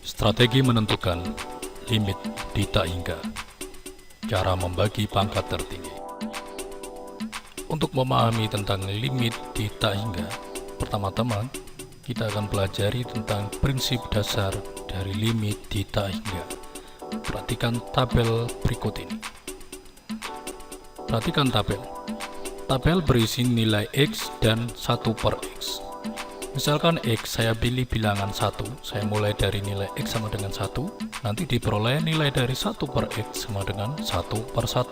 Strategi menentukan limit di tak hingga. Cara membagi pangkat tertinggi. Untuk memahami tentang limit di tak hingga, pertama-tama kita akan pelajari tentang prinsip dasar dari limit di tak hingga. Perhatikan tabel berikut ini. Perhatikan tabel. Tabel berisi nilai X dan 1 per X. Misalkan X saya pilih bilangan 1, saya mulai dari nilai X sama dengan 1, nanti diperoleh nilai dari 1 per X sama dengan 1 per 1,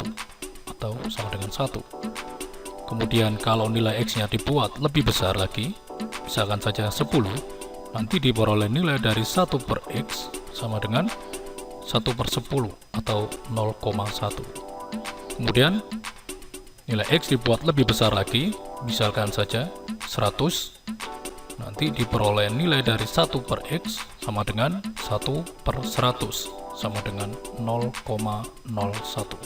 atau sama dengan 1. Kemudian kalau nilai X-nya dibuat lebih besar lagi, misalkan saja 10, nanti diperoleh nilai dari 1 per X sama dengan 1 per 10, atau 0,1. Kemudian nilai X dibuat lebih besar lagi, misalkan saja 100, nanti diperoleh nilai dari 1 per X sama dengan 1 per 100 sama dengan 0,01.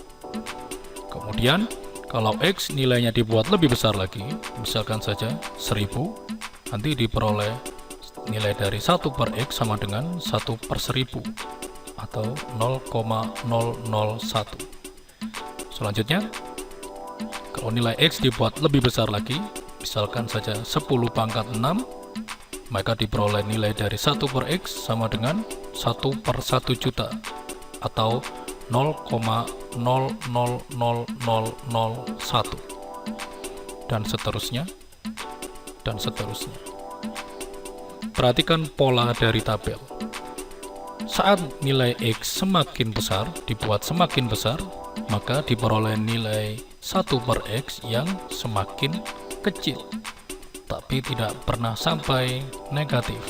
Kemudian kalau X nilainya dibuat lebih besar lagi, misalkan saja 1000, nanti diperoleh nilai dari 1 per X sama dengan 1 per 1000 atau 0,001. Selanjutnya, kalau nilai X dibuat lebih besar lagi, misalkan saja 10 pangkat 6, maka diperoleh nilai dari 1 per X sama dengan 1 per 1 juta atau 0,000001 dan seterusnya dan seterusnya. Perhatikan pola dari tabel. Saat nilai X semakin besar, dibuat semakin besar, maka diperoleh nilai 1 per X yang semakin kecil, tapi tidak pernah sampai negatif.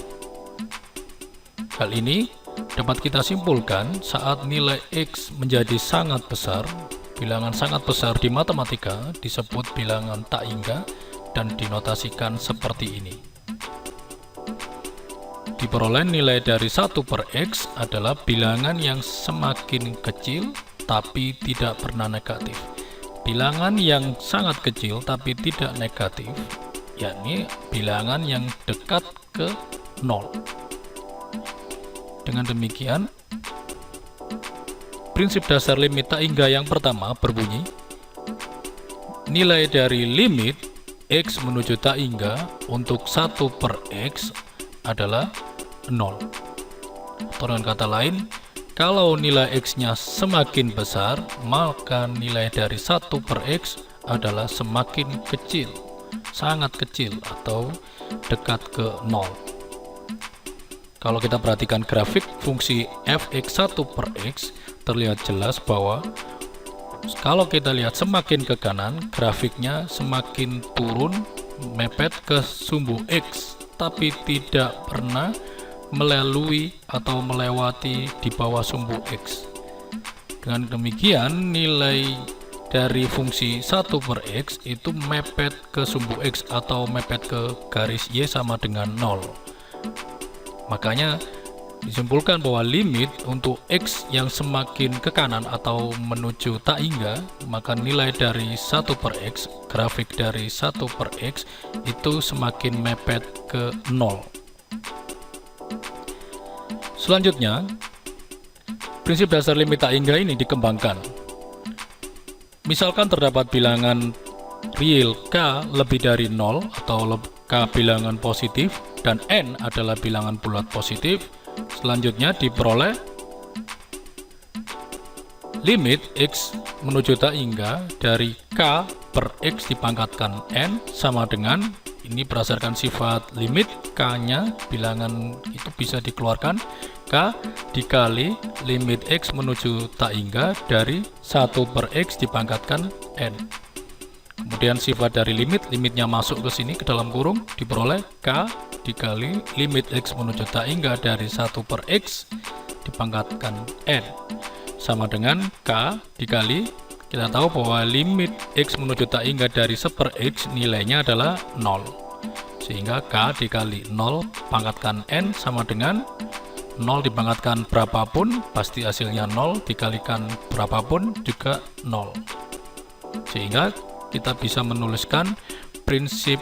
Hal ini dapat kita simpulkan saat nilai X menjadi sangat besar. Bilangan sangat besar di matematika disebut bilangan tak hingga dan dinotasikan seperti ini. Diperoleh nilai dari 1 per X adalah bilangan yang semakin kecil tapi tidak pernah negatif. Bilangan yang sangat kecil tapi tidak negatif, yakni bilangan yang dekat ke 0. Dengan demikian, prinsip dasar limit tak hingga yang pertama berbunyi, nilai dari limit X menuju tak hingga untuk 1 per X adalah 0. Atau dengan kata lain, kalau nilai X-nya semakin besar, maka nilai dari 1 per X adalah semakin kecil, sangat kecil atau dekat ke 0. Kalau kita perhatikan grafik fungsi fx1 per x, terlihat jelas bahwa kalau kita lihat semakin ke kanan, grafiknya semakin turun mepet ke sumbu x, tapi tidak pernah melalui atau melewati di bawah sumbu x. Dengan demikian, nilai dari fungsi 1 per x itu mepet ke sumbu x atau mepet ke garis y sama dengan 0. Makanya disimpulkan bahwa limit untuk x yang semakin ke kanan atau menuju tak hingga, maka nilai dari 1 per x, grafik dari 1 per x itu semakin mepet ke 0. Selanjutnya, prinsip dasar limit tak hingga ini dikembangkan. Misalkan terdapat bilangan real K lebih dari 0 atau K bilangan positif dan N adalah bilangan bulat positif, selanjutnya diperoleh limit X menuju tak hingga dari K per X dipangkatkan N sama dengan, ini berdasarkan sifat limit, K-nya bilangan itu bisa dikeluarkan, K dikali limit X menuju tak hingga dari 1 per X dipangkatkan N. Kemudian sifat dari limitnya masuk ke sini ke dalam kurung, diperoleh K dikali limit X menuju tak hingga dari 1 per X dipangkatkan N sama dengan K dikali, kita tahu bahwa limit X menuju tak hingga dari 1 per X nilainya adalah 0, sehingga K dikali 0 pangkatkan N sama dengan 0 dipangkatkan berapapun pasti hasilnya 0, dikalikan berapapun juga 0, sehingga kita bisa menuliskan prinsip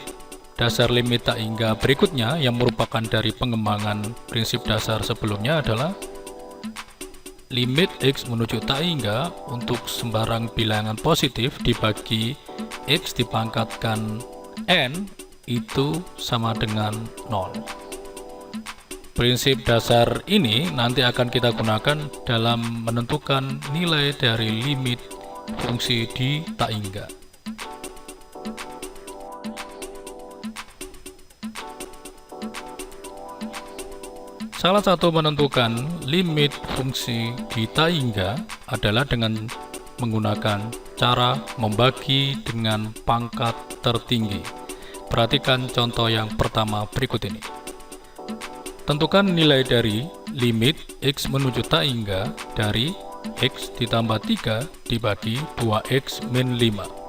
dasar limit tak hingga berikutnya yang merupakan dari pengembangan prinsip dasar sebelumnya adalah limit X menuju tak hingga untuk sembarang bilangan positif dibagi X dipangkatkan N itu sama dengan 0. Prinsip dasar ini nanti akan kita gunakan dalam menentukan nilai dari limit fungsi di tak hingga. Salah satu menentukan limit fungsi di tak hingga adalah dengan menggunakan cara membagi dengan pangkat tertinggi. Perhatikan contoh yang pertama berikut ini. Tentukan nilai dari limit X menuju tak hingga dari X ditambah 3 dibagi 2X min 5.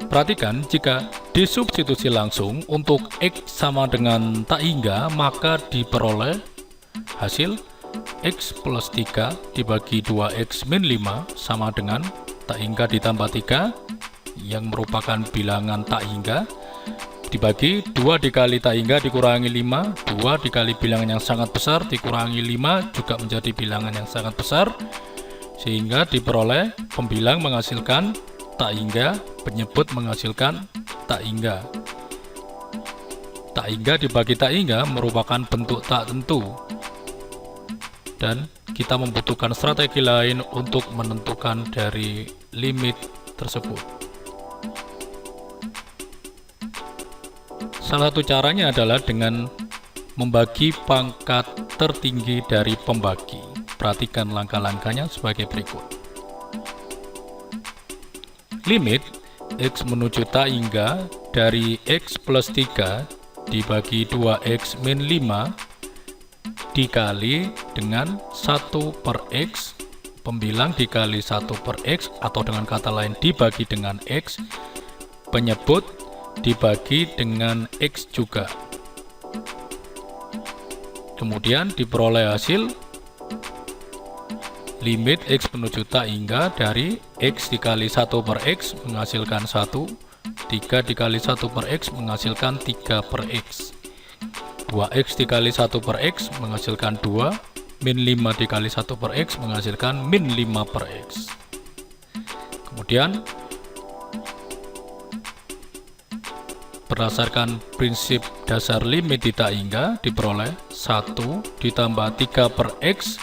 Perhatikan, jika disubstitusi langsung untuk X sama dengan tak hingga, maka diperoleh hasil X plus 3 dibagi 2X min 5 sama dengan tak hingga ditambah 3 yang merupakan bilangan tak hingga dibagi 2 dikali tak hingga dikurangi 5, 2 dikali bilangan yang sangat besar dikurangi 5 juga menjadi bilangan yang sangat besar, sehingga diperoleh pembilang menghasilkan tak hingga, penyebut menghasilkan tak hingga. Tak hingga dibagi tak hingga merupakan bentuk tak tentu, dan kita membutuhkan strategi lain untuk menentukan dari limit tersebut. Salah satu caranya adalah dengan membagi pangkat tertinggi dari pembagi. Perhatikan langkah-langkahnya sebagai berikut. Limit X menuju tak hingga dari X plus 3 dibagi 2X min 5 dikali dengan 1 per X, pembilang dikali 1 per X, atau dengan kata lain dibagi dengan X, penyebut dibagi dengan X juga. Kemudian diperoleh hasil limit X menuju tak hingga dari X dikali 1 per X menghasilkan 1, 3 dikali 1 per X menghasilkan 3 per X, 2X dikali 1 per X menghasilkan 2, min 5 dikali 1 per X menghasilkan min 5 per X. Kemudian berdasarkan prinsip dasar limit di tak hingga diperoleh 1 ditambah 3 per X.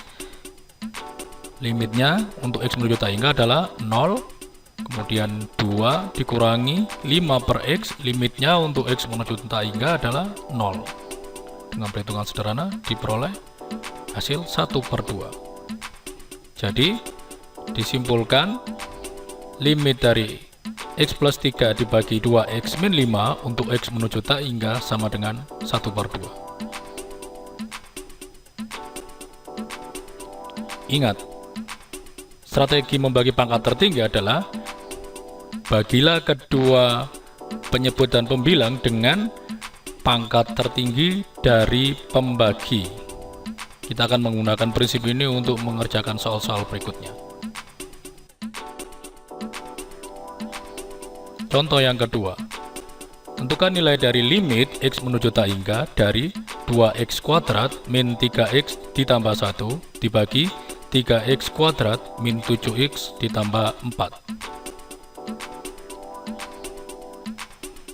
Limitnya untuk X menuju tak hingga adalah 0, kemudian 2 dikurangi 5 per X, limitnya untuk X menuju tak hingga adalah 0. Dengan perhitungan sederhana diperoleh hasil 1 per 2. Jadi disimpulkan limit dari X plus 3 dibagi 2X min 5 untuk X menuju tak hingga sama dengan 1 per 2. Ingat, strategi membagi pangkat tertinggi adalah bagilah kedua penyebut dan pembilang dengan pangkat tertinggi dari pembagi. Kita akan menggunakan prinsip ini untuk mengerjakan soal-soal berikutnya. Contoh yang kedua, tentukan nilai dari limit X menuju tak hingga dari 2X kuadrat min 3X ditambah 1 dibagi 3X kuadrat min 7X ditambah 4.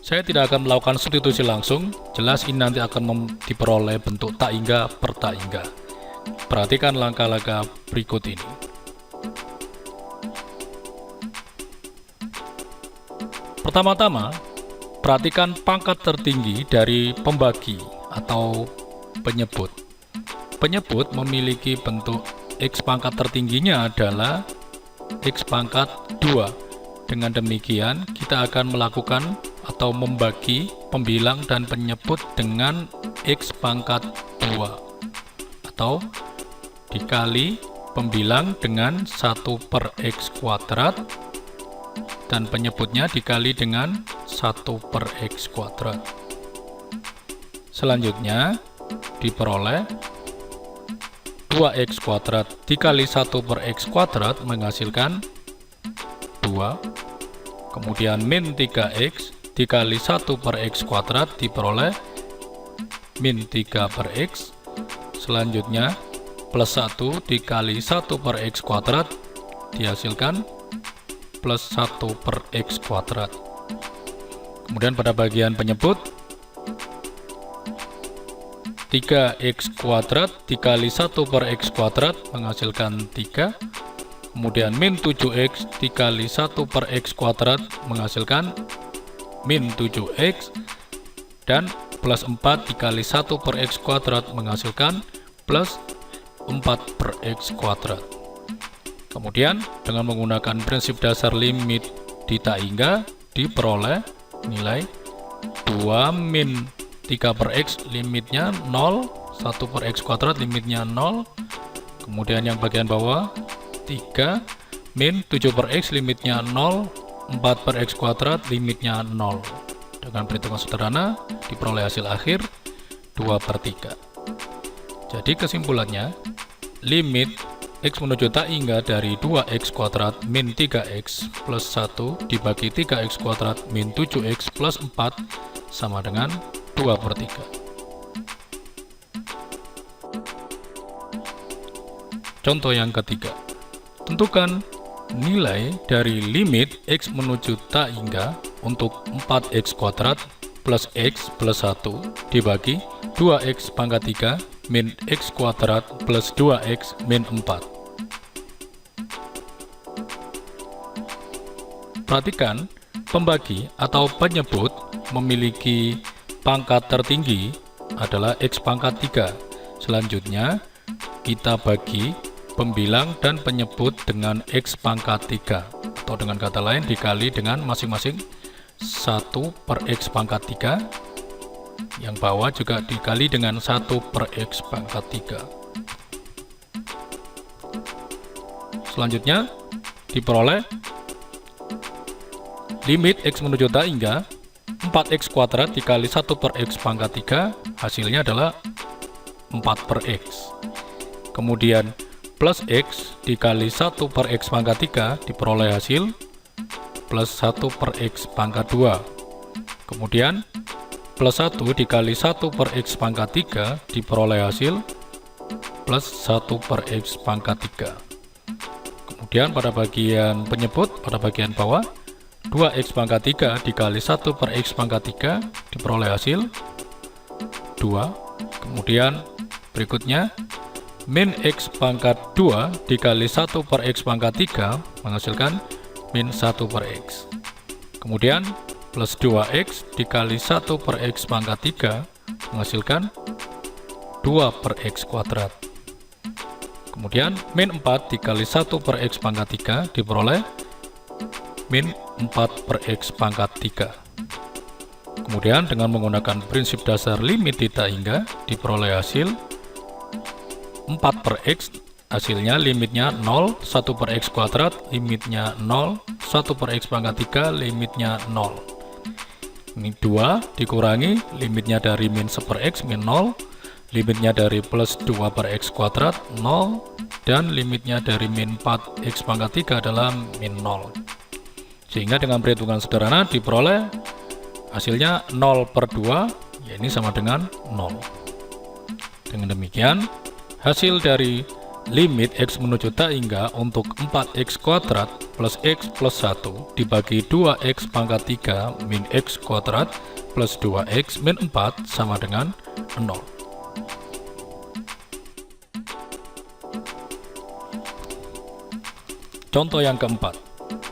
Saya tidak akan melakukan substitusi langsung, jelas ini nanti akan diperoleh bentuk tak hingga per tak hingga. Perhatikan langkah-langkah berikut ini. Pertama-tama, perhatikan pangkat tertinggi dari pembagi atau penyebut. Penyebut memiliki bentuk X pangkat tertingginya adalah X pangkat 2. Dengan demikian, kita akan melakukan atau membagi pembilang dan penyebut dengan X pangkat 2, atau dikali pembilang dengan 1 per X kuadrat dan penyebutnya dikali dengan 1 per X kuadrat. Selanjutnya diperoleh 2X kuadrat dikali 1 per X kuadrat menghasilkan 2, kemudian min 3x dikali 1 per x kuadrat diperoleh min 3 per x. Selanjutnya plus 1 dikali 1 per x kuadrat dihasilkan plus 1 per x kuadrat. Kemudian pada bagian penyebut 3x kuadrat dikali 1 per x kuadrat menghasilkan 3. Kemudian min 7x dikali 1 per x kuadrat menghasilkan min 7x. Dan plus 4 dikali 1 per x kuadrat menghasilkan plus 4 per x kuadrat. Kemudian dengan menggunakan prinsip dasar limit di tak hingga diperoleh nilai 2 min 3 per x limitnya 0, 1 per x kuadrat limitnya 0. Kemudian yang bagian bawah 3 min 7 per x limitnya 0, 4 per x kuadrat limitnya 0. Dengan perhitungan sederhana diperoleh hasil akhir 2 per 3. Jadi kesimpulannya, limit x menuju tak hingga dari 2x kuadrat min 3x plus 1 dibagi 3x kuadrat min 7x plus 4 sama dengan 2 per 3. Contoh yang ketiga, tentukan nilai dari limit x menuju tak hingga untuk 4x kuadrat plus x plus 1 dibagi 2x pangkat 3 min x kuadrat plus 2x min 4. Perhatikan, pembagi atau penyebut memiliki pangkat tertinggi adalah x pangkat 3. Selanjutnya, kita bagi pembilang dan penyebut dengan x pangkat 3. Atau dengan kata lain, dikali dengan masing-masing 1 per x pangkat 3. Yang bawah juga dikali dengan 1 per x pangkat 3. Selanjutnya, diperoleh limit x menuju tak hingga 4x kuadrat dikali 1 per x pangkat 3, hasilnya adalah 4 per x. Kemudian plus x dikali 1 per x pangkat 3 diperoleh hasil plus 1 per x pangkat 2. Kemudian plus 1 dikali 1 per x pangkat 3 diperoleh hasil plus 1 per x pangkat 3. Kemudian pada bagian penyebut, pada bagian bawah 2x pangkat 3 dikali 1 per x pangkat 3 diperoleh hasil 2. Kemudian berikutnya min x pangkat 2 dikali 1 per x pangkat 3 menghasilkan min 1 per x. Kemudian plus 2x dikali 1 per x pangkat 3 menghasilkan 2 per x kuadrat. Kemudian min 4 dikali 1 per x pangkat 3 diperoleh min 4 per x pangkat 3. Kemudian dengan menggunakan prinsip dasar limit tidak hingga diperoleh hasil 4 per x, hasilnya limitnya 0, 1 per x kuadrat limitnya 0, 1 per x pangkat 3 limitnya 0. Ini 2 dikurangi limitnya dari min 1 per x min 0, limitnya dari plus 2 per x kuadrat 0, dan limitnya dari min 4 x pangkat 3 adalah min 0. Sehingga dengan perhitungan sederhana diperoleh hasilnya 0 per 2, ya ini sama dengan 0. Dengan demikian, hasil dari limit x menuju tak hingga untuk 4x kuadrat plus x plus 1 dibagi 2x pangkat 3 min x kuadrat plus 2x min 4 sama dengan 0. Contoh yang keempat.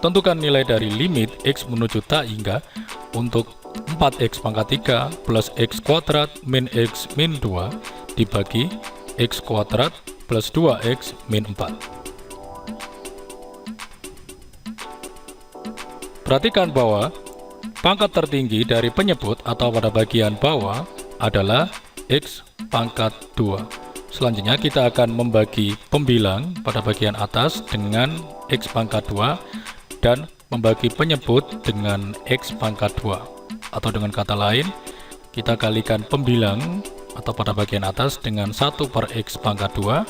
Tentukan nilai dari limit x menuju tak hingga untuk 4x pangkat 3 plus x kuadrat min x min 2 dibagi x kuadrat plus 2x min 4. Perhatikan bahwa pangkat tertinggi dari penyebut atau pada bagian bawah adalah x pangkat 2. Selanjutnya kita akan membagi pembilang pada bagian atas dengan x pangkat 2 dan membagi penyebut dengan x pangkat 2. Atau dengan kata lain, kita kalikan pembilang atau pada bagian atas dengan 1 per x pangkat 2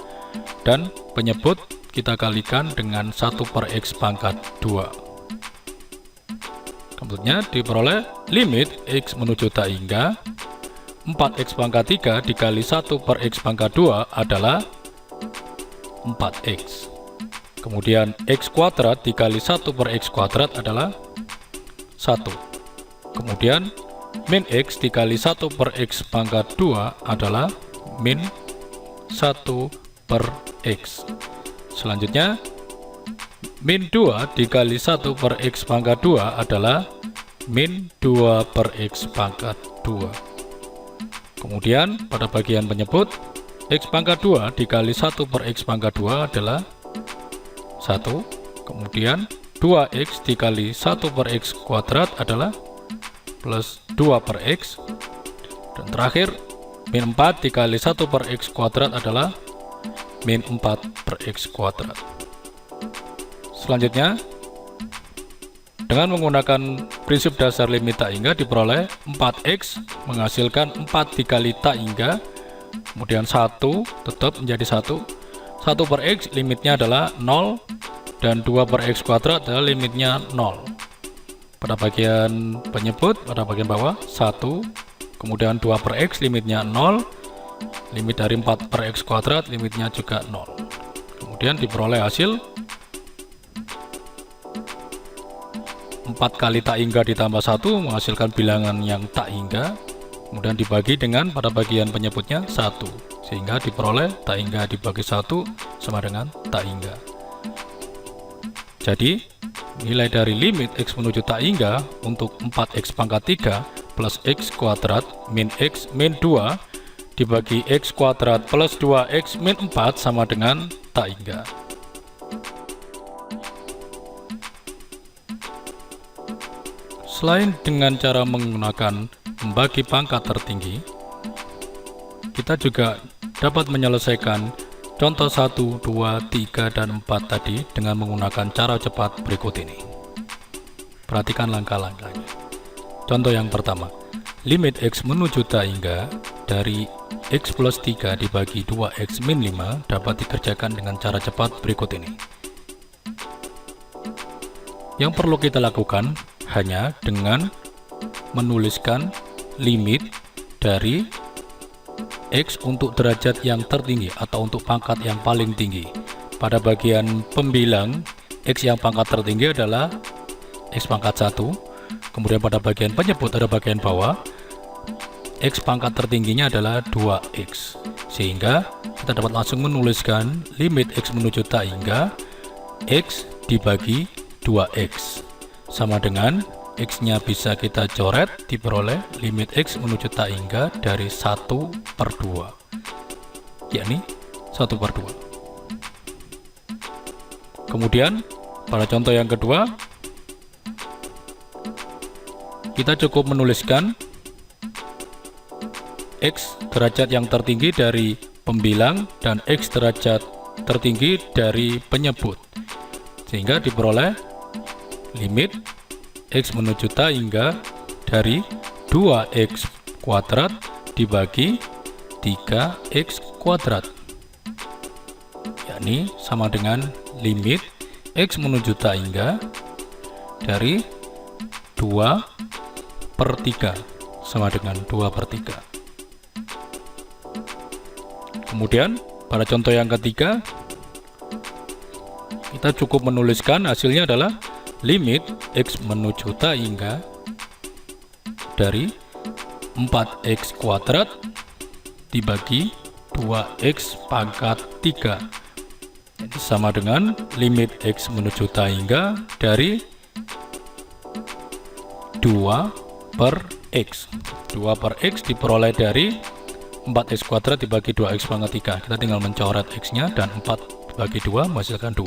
dan penyebut kita kalikan dengan 1 per x pangkat 2. Kemudian diperoleh limit x menuju tak hingga 4x pangkat 3 dikali 1 per x pangkat 2 adalah 4x. Kemudian x kuadrat dikali 1 per x kuadrat adalah 1. Kemudian min x dikali 1 per x pangkat 2 adalah min 1 per x. Selanjutnya min 2 dikali 1 per x pangkat 2 adalah min 2 per x pangkat 2. Kemudian pada bagian penyebut, x pangkat 2 dikali 1 per x pangkat 2 adalah 1. Kemudian 2x dikali 1 per x kuadrat adalah plus 2 per x. Dan terakhir, min 4 dikali 1 per x kuadrat adalah min 4 per x kuadrat. Selanjutnya, dengan menggunakan prinsip dasar limit tak hingga diperoleh 4x menghasilkan 4 dikali tak hingga, kemudian 1 tetap menjadi 1 per x limitnya adalah 0, dan 2 per x kuadrat adalah limitnya 0. Pada bagian penyebut, pada bagian bawah 1, kemudian 2 per x limitnya 0, limit dari 4 per x kuadrat limitnya juga 0. Kemudian diperoleh hasil 4 kali tak hingga ditambah 1 menghasilkan bilangan yang tak hingga, kemudian dibagi dengan pada bagian penyebutnya 1, sehingga diperoleh tak hingga dibagi 1 sama dengan tak hingga. Jadi nilai dari limit x menuju tak hingga untuk 4x pangkat 3 plus x kuadrat min x min 2 dibagi x kuadrat plus 2x min 4 sama dengan tak hingga. Selain dengan cara menggunakan membagi pangkat tertinggi, kita juga dapat menyelesaikan contoh 1, 2, 3, dan 4 tadi dengan menggunakan cara cepat berikut ini. Perhatikan langkah-langkahnya. Contoh yang pertama, limit x menuju tak hingga dari x plus 3 dibagi 2x min 5 dapat dikerjakan dengan cara cepat berikut ini. Yang perlu kita lakukan hanya dengan menuliskan limit dari x untuk derajat yang tertinggi atau untuk pangkat yang paling tinggi. Pada bagian pembilang, x yang pangkat tertinggi adalah x pangkat 1. Kemudian pada bagian penyebut ada bagian bawah, x pangkat tertingginya adalah 2x. Sehingga kita dapat langsung menuliskan limit x menuju tak hingga x dibagi 2x. Sama dengan x-nya bisa kita coret, diperoleh limit x menuju tak hingga dari 1 per 2, yakni 1 per 2. Kemudian pada contoh yang kedua, kita cukup menuliskan x derajat yang tertinggi dari pembilang dan x derajat tertinggi dari penyebut, sehingga diperoleh limit x menuju tak hingga dari 2x kuadrat dibagi 3x kuadrat, yakni sama dengan limit x menuju tak hingga dari 2 per 3 sama dengan 2 per 3. Kemudian pada contoh yang ketiga, kita cukup menuliskan hasilnya adalah limit x menuju tak hingga dari 4x kuadrat dibagi 2x pangkat 3, jadi sama dengan limit x menuju tak hingga dari 2 per x. 2 per x diperoleh dari 4x kuadrat dibagi 2x pangkat 3. Kita tinggal mencoret x-nya dan 4 dibagi 2 menghasilkan 2.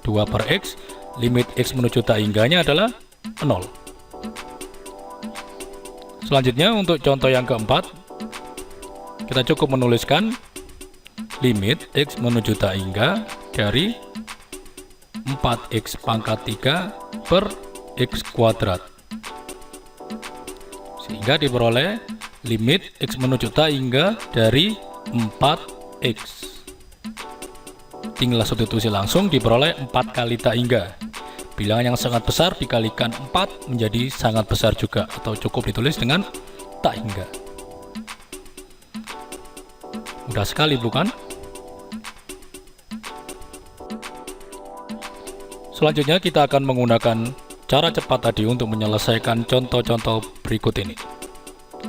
2 per x, limit x menuju tak hingganya adalah 0. Selanjutnya untuk contoh yang keempat, kita cukup menuliskan limit x menuju tak hingga dari 4x pangkat 3 per x kuadrat, sehingga diperoleh limit x menuju tak hingga dari 4x. Tinggal substitusi langsung, diperoleh 4 kali tak hingga bilangan yang sangat besar dikalikan 4 menjadi sangat besar juga, atau cukup ditulis dengan tak hingga. Mudah sekali bukan? Selanjutnya kita akan menggunakan cara cepat tadi untuk menyelesaikan contoh-contoh berikut ini.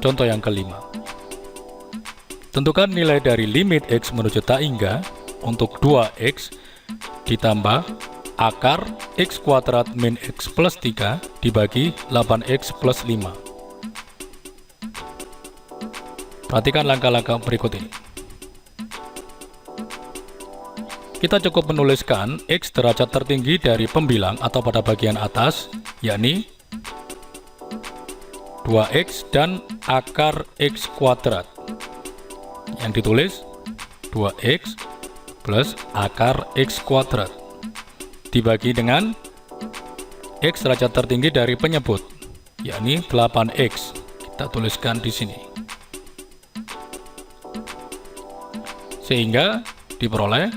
Contoh yang kelima. Tentukan nilai dari limit X menuju tak hingga untuk 2X ditambah akar X kuadrat min X plus 3 dibagi 8X plus 5. Perhatikan langkah-langkah berikut ini. Kita cukup menuliskan X derajat tertinggi dari pembilang atau pada bagian atas, yakni 2X dan akar X kuadrat. Yang ditulis 2X plus akar X kuadrat dibagi dengan X derajat tertinggi dari penyebut, yakni 8X. Kita tuliskan di sini. Sehingga diperoleh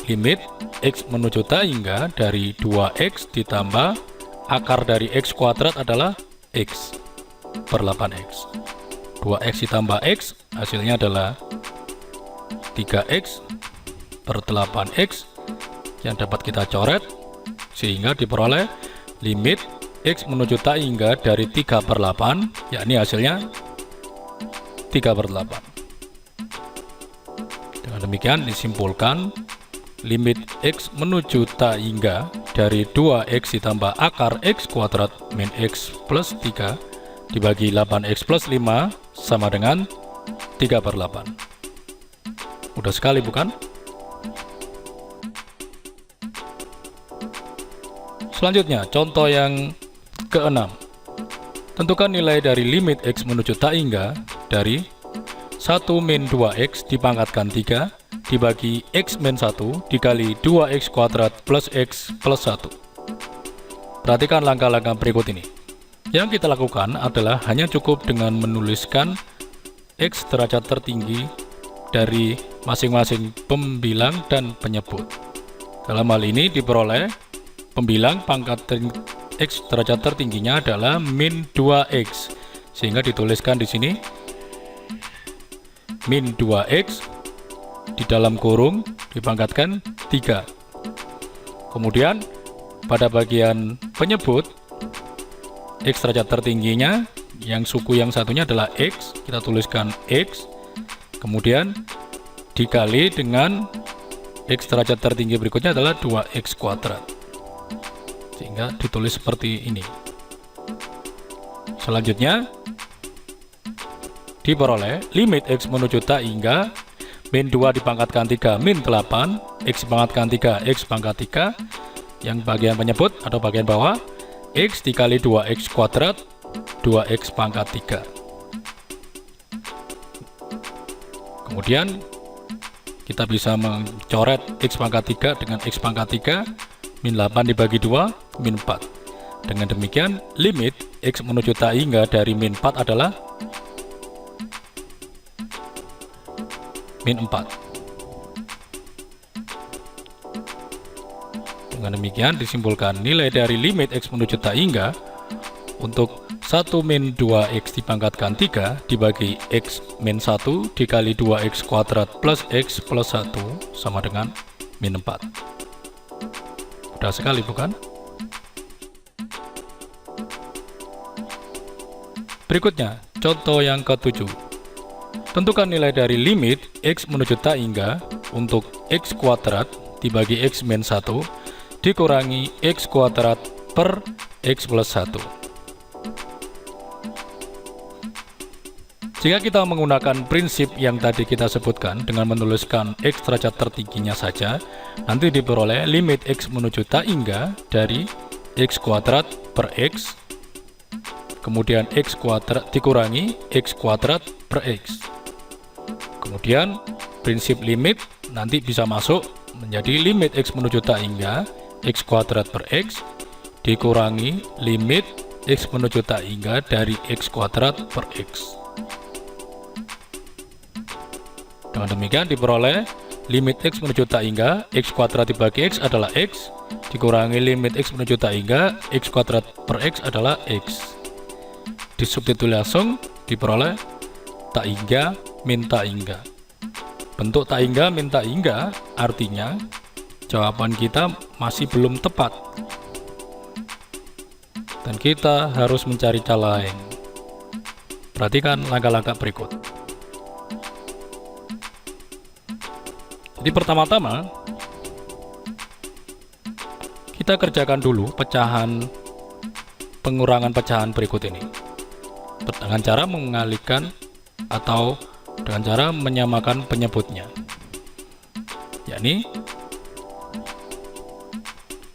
limit X menuju tak hingga dari 2X ditambah akar dari X kuadrat adalah X per 8X. 2X ditambah X hasilnya adalah 3X per 8X yang dapat kita coret, sehingga diperoleh limit X menuju tak hingga dari 3 per 8, yakni hasilnya 3 per 8. Dengan demikian disimpulkan limit X menuju tak hingga dari 2X ditambah akar X kuadrat min X plus 3 dibagi 8X plus 5 sama dengan 3 per 8. Mudah sekali bukan? Selanjutnya, contoh yang keenam. Tentukan nilai dari limit X menuju tak hingga dari 1 min 2X dipangkatkan 3 dibagi X min 1 dikali 2X kuadrat plus X plus 1. Perhatikan langkah-langkah berikut ini. Yang kita lakukan adalah hanya cukup dengan menuliskan X derajat tertinggi dari masing-masing pembilang dan penyebut. Dalam hal ini diperoleh pembilang pangkat X derajat tertingginya adalah min 2X, sehingga dituliskan di sini min 2X di dalam kurung dipangkatkan 3. Kemudian pada bagian penyebut X derajat tertingginya yang suku yang satunya adalah X, kita tuliskan X, kemudian dikali dengan X derajat tertinggi berikutnya adalah 2X kuadrat, sehingga ditulis seperti ini. Selanjutnya diperoleh limit X menuju tak hingga min 2 dipangkatkan 3 min 8 X dipangkatkan 3 X pangkat 3, yang bagian penyebut atau bagian bawah X dikali 2X kuadrat 2X pangkat 3. Kemudian kita bisa mencoret X pangkat 3 dengan X pangkat 3 min 8 dibagi 2 min 4. Dengan demikian limit X menuju tak hingga dari min 4 adalah min 4. Dengan demikian disimpulkan nilai dari limit X menuju tak hingga untuk 1 min 2X dipangkatkan 3 dibagi X min 1 dikali 2X kuadrat plus X plus 1 sama dengan min 4. Mudah sekali bukan? Berikutnya, contoh yang ke-7. Tentukan nilai dari limit X menuju tak hingga untuk X kuadrat dibagi X min 1 dikurangi X kuadrat per X plus 1. Jika kita menggunakan prinsip yang tadi kita sebutkan dengan menuliskan X derajat tertingginya saja, nanti diperoleh limit X menuju tak hingga dari X kuadrat per X, kemudian X kuadrat dikurangi X kuadrat per X. Kemudian prinsip limit nanti bisa masuk menjadi limit X menuju tak hingga X kuadrat per X dikurangi limit X menuju tak hingga dari X kuadrat per X. Dengan demikian diperoleh limit X menuju tak hingga X kuadrat dibagi X adalah X, dikurangi limit X menuju tak hingga X kuadrat per X adalah X. Disubstitusi langsung diperoleh tak hingga min tak hingga. Bentuk tak hingga min tak hingga artinya jawaban kita masih belum tepat dan kita harus mencari cara lain. Perhatikan langkah-langkah berikut. Jadi pertama-tama kita kerjakan dulu pengurangan pecahan berikut ini dengan cara mengalihkan atau dengan cara menyamakan penyebutnya, yakni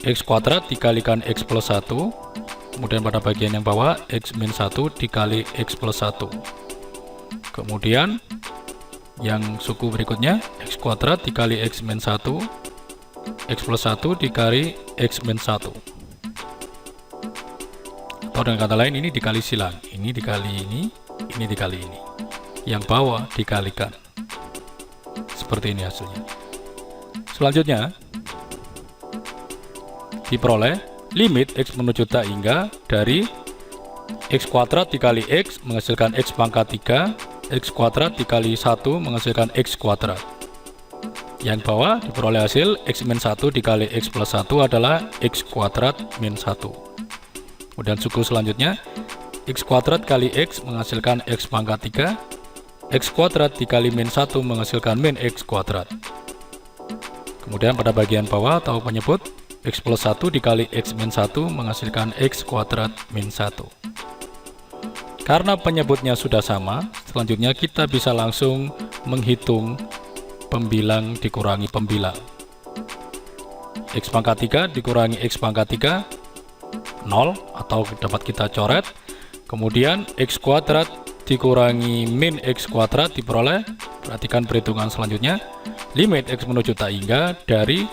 X kuadrat dikalikan X plus 1, kemudian pada bagian yang bawah X min 1 dikali X plus 1, kemudian yang suku berikutnya X kuadrat dikali X min 1, X plus 1 dikali X min 1, atau dengan kata lain ini dikali silang, ini dikali ini dikali ini, yang bawah dikalikan. Seperti ini hasilnya. Selanjutnya diperoleh limit X menuju tak hingga dari X kuadrat dikali X menghasilkan X pangkat 3, X kuadrat dikali 1 menghasilkan X kuadrat. Yang bawah diperoleh hasil X min 1 dikali X plus 1 adalah X kuadrat min 1. Kemudian suku selanjutnya X kuadrat kali X menghasilkan X pangkat 3, X kuadrat dikali min 1 menghasilkan min X kuadrat. Kemudian pada bagian bawah atau penyebut X plus 1 dikali X min 1 menghasilkan X kuadrat min 1. Karena penyebutnya sudah sama, selanjutnya kita bisa langsung menghitung pembilang dikurangi pembilang. X pangkat 3 dikurangi X pangkat 3, 0, atau dapat kita coret. Kemudian X kuadrat dikurangi min X kuadrat diperoleh, perhatikan perhitungan selanjutnya, limit X menuju tak hingga dari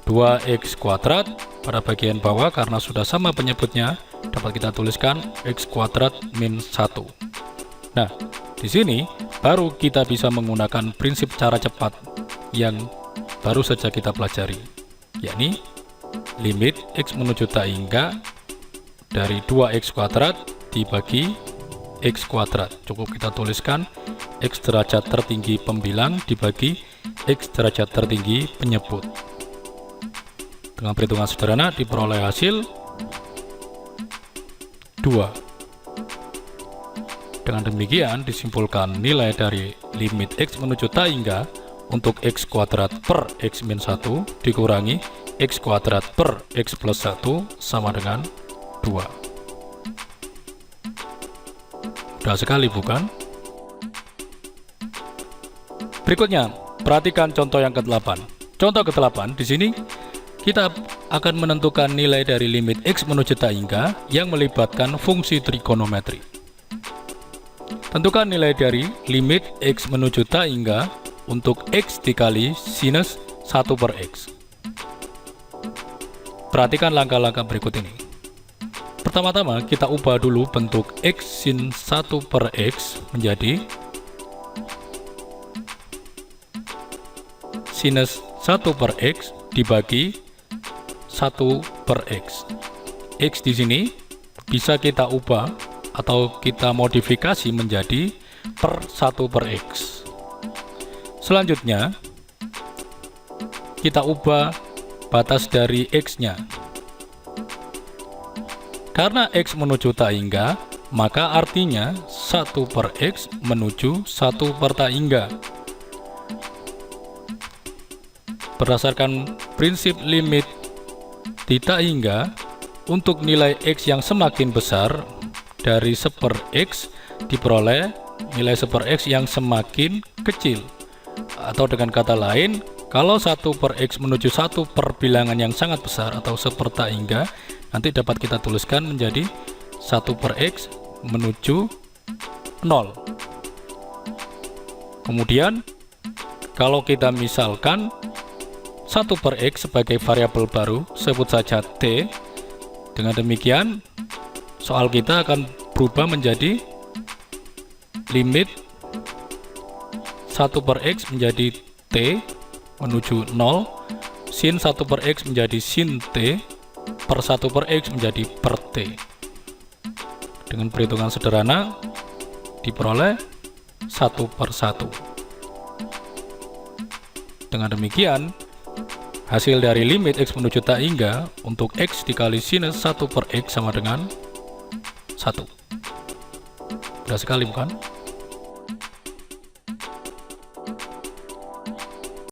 2X kuadrat pada bagian bawah karena sudah sama penyebutnya dapat kita tuliskan X kuadrat min 1. Nah, di sini baru kita bisa menggunakan prinsip cara cepat yang baru saja kita pelajari, yakni limit X menuju tak hingga dari 2X kuadrat dibagi X kuadrat. Cukup kita tuliskan X derajat tertinggi pembilang dibagi X derajat tertinggi penyebut. Dengan perhitungan sederhana diperoleh hasil 2. Dengan demikian disimpulkan nilai dari limit X menuju tak hingga untuk X kuadrat per X min 1 dikurangi X kuadrat per X plus 1 sama dengan 2. Mudah sekali bukan? Berikutnya, perhatikan contoh yang ke-8. Contoh ke-8 di sini kita akan menentukan nilai dari limit X menuju tak hingga yang melibatkan fungsi trigonometri. Tentukan nilai dari limit X menuju tak hingga untuk X dikali sinus 1 per X. Perhatikan langkah-langkah berikut ini. Pertama-tama kita ubah dulu bentuk X sin 1 per X menjadi sinus 1 per X dibagi 1 per X. X di sini bisa kita ubah atau kita modifikasi menjadi per 1 per X. Selanjutnya kita ubah batas dari X-nya. Karena X menuju tak hingga, maka artinya 1 per X menuju 1 per tak hingga. Berdasarkan prinsip limit di tak hingga, untuk nilai X yang semakin besar dari 1 per X diperoleh nilai 1 per X yang semakin kecil. Atau dengan kata lain, kalau 1 per X menuju 1 per bilangan yang sangat besar atau 1 per tak hingga, nanti dapat kita tuliskan menjadi 1 per X menuju 0. Kemudian kalau kita misalkan 1 per X sebagai variabel baru, sebut saja T. Dengan demikian, soal kita akan berubah menjadi limit 1 per X menjadi T menuju 0, sin 1 per X menjadi sin T, per 1 per X menjadi per T. Dengan perhitungan sederhana, diperoleh 1 per 1. Dengan demikian, hasil dari limit X menuju tak hingga untuk X dikali sinus 1 per X sama dengan 1. Mudah sekali bukan?